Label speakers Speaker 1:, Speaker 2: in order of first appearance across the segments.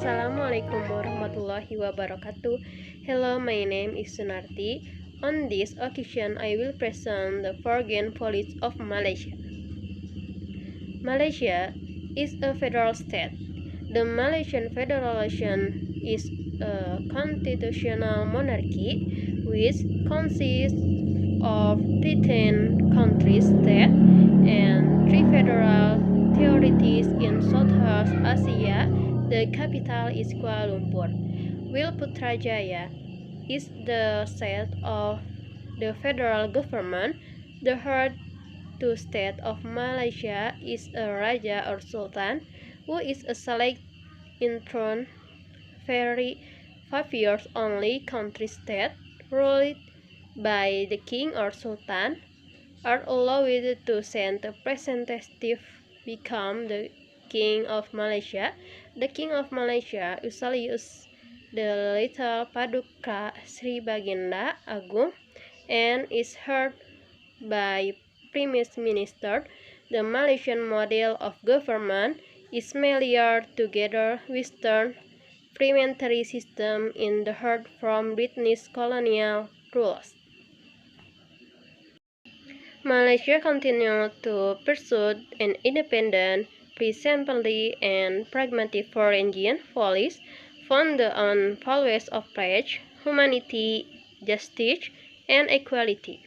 Speaker 1: Assalamualaikum warahmatullahi wabarakatuh. Hello, my name is Sunarti. On this occasion, I will present the foreign policy of Malaysia. Malaysia is a federal state. The Malaysian Federation is a constitutional monarchy which consists of 13 country states and 3 federal territories in Southeast Asia. The capital is Kuala Lumpur. While Putrajaya is the seat of the federal government, the head to state of Malaysia is a Raja or Sultan, who is a select enthroned very 5 years only country state ruled by the king or sultan are allowed to send a representative become the king of Malaysia. The king of Malaysia usually is the little Paduka Sri Baginda Agung and is heard by Prime Minister. The Malaysian model of government is familiar together Western parliamentary system in the heard from British colonial rules. Malaysia continued to pursue an independent, principally and pragmatic foreign policy founded on values of peace, humanity, justice, and equality.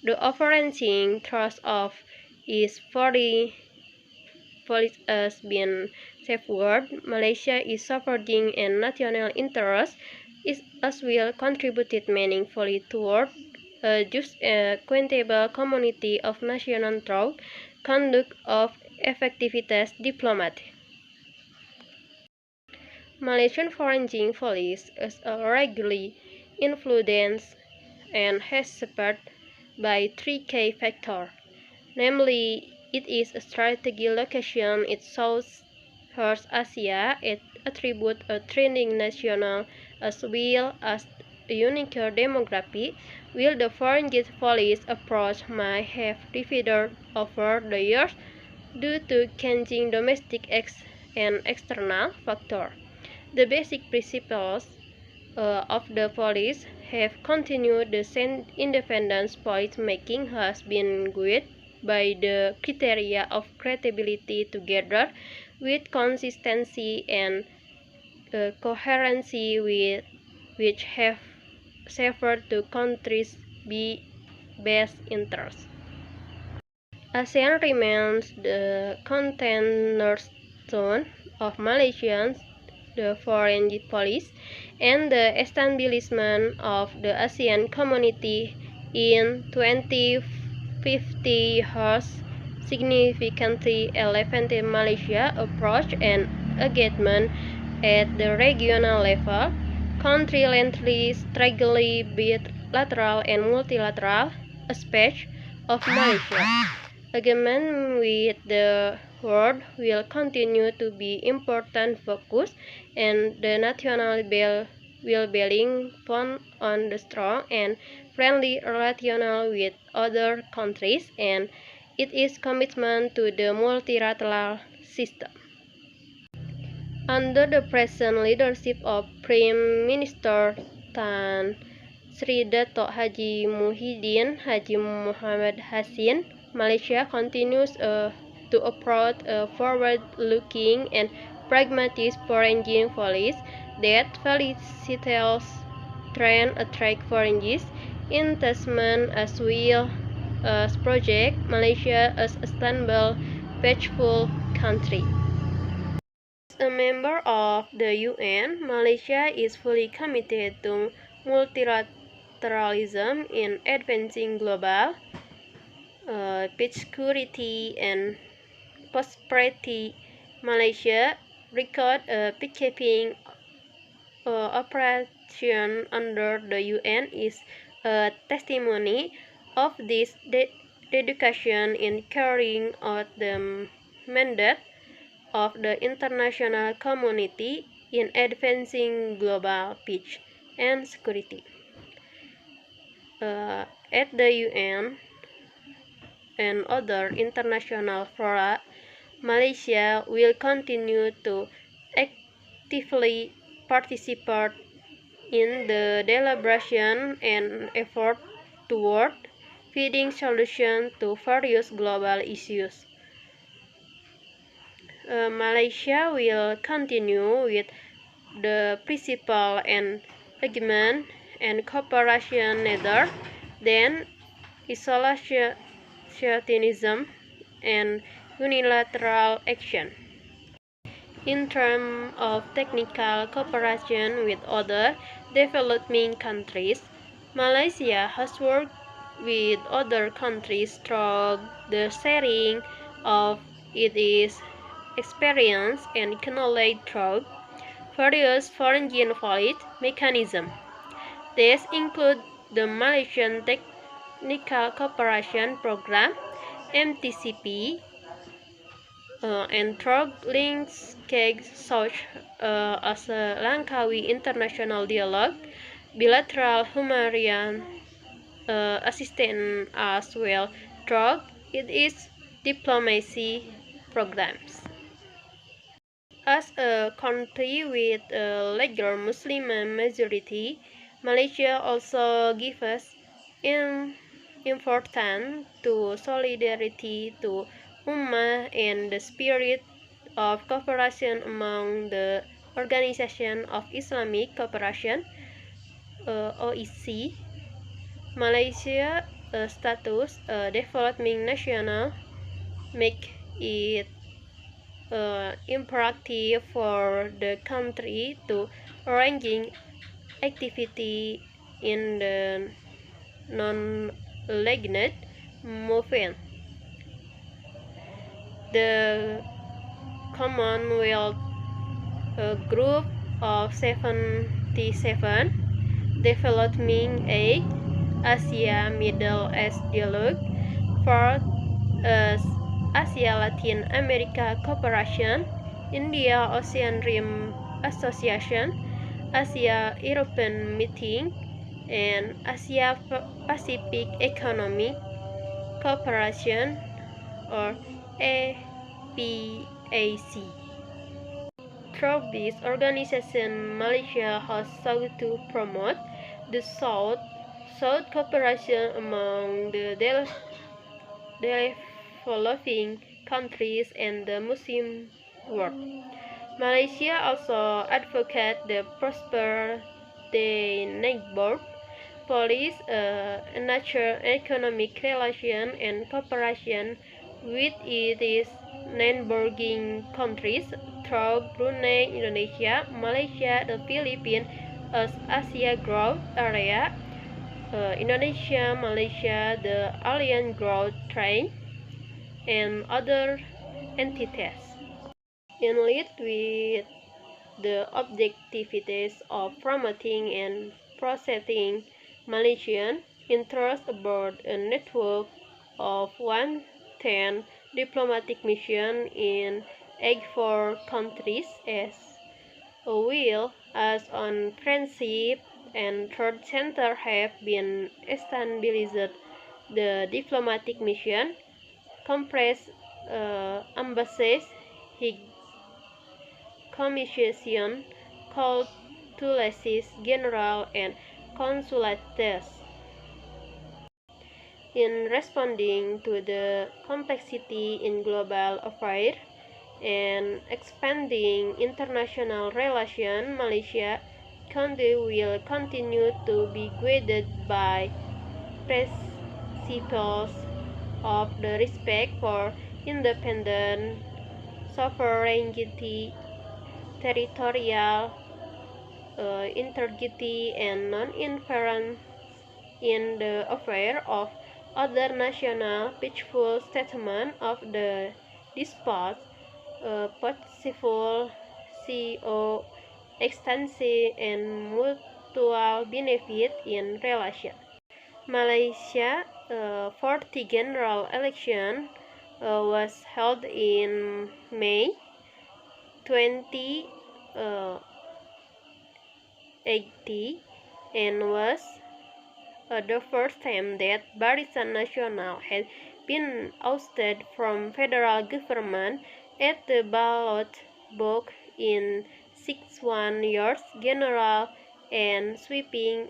Speaker 1: The overarching thrust of its foreign policy has been safeguard Malaysia is supporting and national interest is as well contributed meaningfully toward a just equitable community of national through conduct of effective diplomacy. Malaysian foreign policy is regularly influenced and has suffered by 3 key factors, namely it is a strategic location in Southeast Asia, it attributes a trending national as well as a unique demography, while the foreign policy approach might have divided over the years due to changing domestic and external factors. The basic principles of the policy have continued. The independence policy making has been guided by the criteria of credibility together with consistency and coherency which have served to countries' best interests. ASEAN remains the cornerstone of Malaysians the foreign policy and the establishment of the ASEAN community in 2050 has significantly elevated Malaysia's approach and engagement at the regional level. Countries lately strongly bilateral and multilateral aspects of Malaysia. Engagement with the world will continue to be important focus, and the national will building on the strong and friendly relations with other countries and its commitment to the multilateral system. Under the present leadership of Prime Minister Tan Sri Dato Haji Muhyiddin Haji Muhammad Hassan, Malaysia continues to approach a forward-looking and pragmatic foreign policy that facilitates trend attract foreign investment as well as project Malaysia as a stable, peaceful country. As a member of the UN, Malaysia is fully committed to multilateralism in advancing global peace, security, and prosperity. Malaysia record a peacekeeping operation under the UN is a testimony of this dedication in carrying out the mandate of the international community in advancing global peace and security. At the UN and other international fora, Malaysia will continue to actively participate in the deliberation and effort toward finding solutions to various global issues. Malaysia will continue with the principle and agreement and cooperation rather than isolationism and unilateral action. In terms of technical cooperation with other developing countries, Malaysia has worked with other countries through the sharing of its experience and knowledge through various foreign policy mechanisms. These include the Malaysian Technical Cooperation Program (MTCP) and through links such as Langkawi International Dialogue, bilateral humanitarian assistance as well through its diplomacy programs. As a country with a larger Muslim majority, Malaysia also gives importance to solidarity to Ummah and the spirit of cooperation among the Organization of Islamic Cooperation (OIC). Malaysia's status as developing nation make it imperative for the country to arranging activity in the non-aligned movement. The Commonwealth Group of 77, Developing Aid, Asia Middle East Dialogue, for Asia Latin America Cooperation, India Ocean Rim Association, Asia European Meeting, and Asia Pacific Economic Cooperation or APAC. Through this organization, Malaysia has sought to promote the South cooperation among the developing countries and the Muslim world. Malaysia also advocates the prosperous neighbor policy, nurture economic relation and cooperation with its neighboring countries through Brunei, Indonesia, Malaysia, the Philippines as Asia Growth Area, Indonesia, Malaysia, the ASEAN Growth Train, and other entities. In line with the objectivities of promoting and processing Malaysian interests about a network of 110 diplomatic missions in 84 countries as well as on friendship and third center have been established. The diplomatic mission comprise embassies, commission, consulates general, and consulates. In responding to the complexity in global affairs and expanding international relations, Malaysia will continue to be guided by principles of the respect for independence, sovereignty, territorial integrity, and non-interference in the affairs of other national peaceful settlement of the disputes, peaceful extensive and mutual benefit in relation. Malaysia 40th general election was held in May 2080 and was the first time that Barisan Nasional had been ousted from federal government at the ballot box in 6-1 years general and sweeping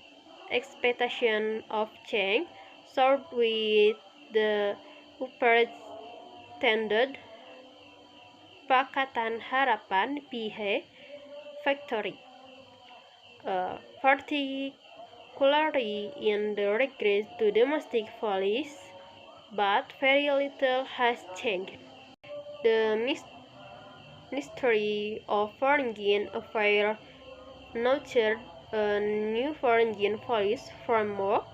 Speaker 1: expectation of change, soared with the unprecedented Pakatan Harapan (PH) victory, particularly in the regard to domestic violence, but very little has changed. The Ministry of Foreign Affairs nurtured a new foreign policy framework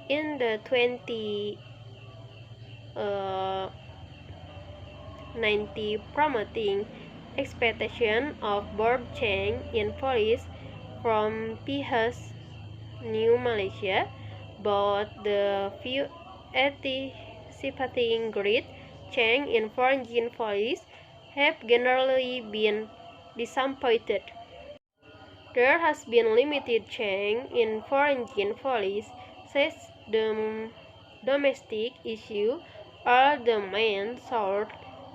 Speaker 1: in the 2090, promoting expectation of board change in policy from PH's New Malaysia, but the few anticipating great change in foreign policy have generally been disappointed. There has been limited change in foreign policy, since the domestic issues are the main source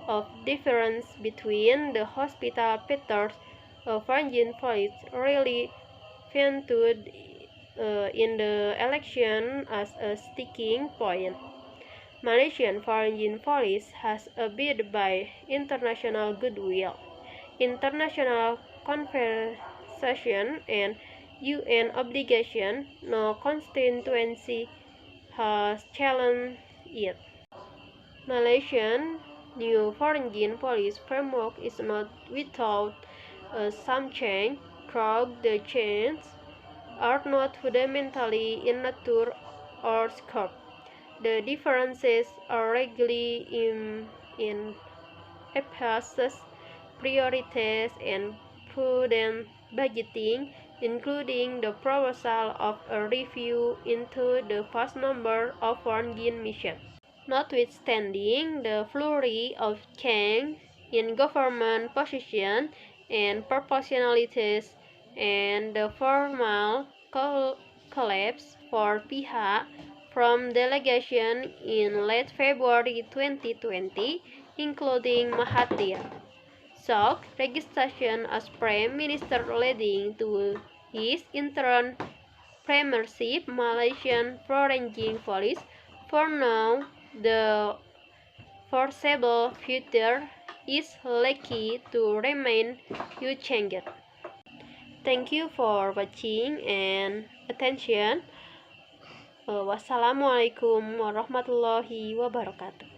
Speaker 1: of difference between the hospital patterns of foreign policy really featured in the election as a sticking point. Malaysian foreign policy has abided by international goodwill, international conversation, and UN obligation. No constituency has challenged it. Malaysian new foreign policy framework is not without some change, though the changes are not fundamentally in nature or scope. The differences are regularly in emphasis, priorities, and prudent budgeting, including the proposal of a review into the vast number of foreign missions. Notwithstanding the flurry of change in government position and proportionalities and the formal collapse for PH from delegation in late February 2020, including Mahathir, sought registration as Prime Minister leading to his interim premiership. Malaysian foreign policy for now the foreseeable future is likely to remain unchanged. Thank you for watching and attention. Wassalamualaikum warahmatullahi wabarakatuh.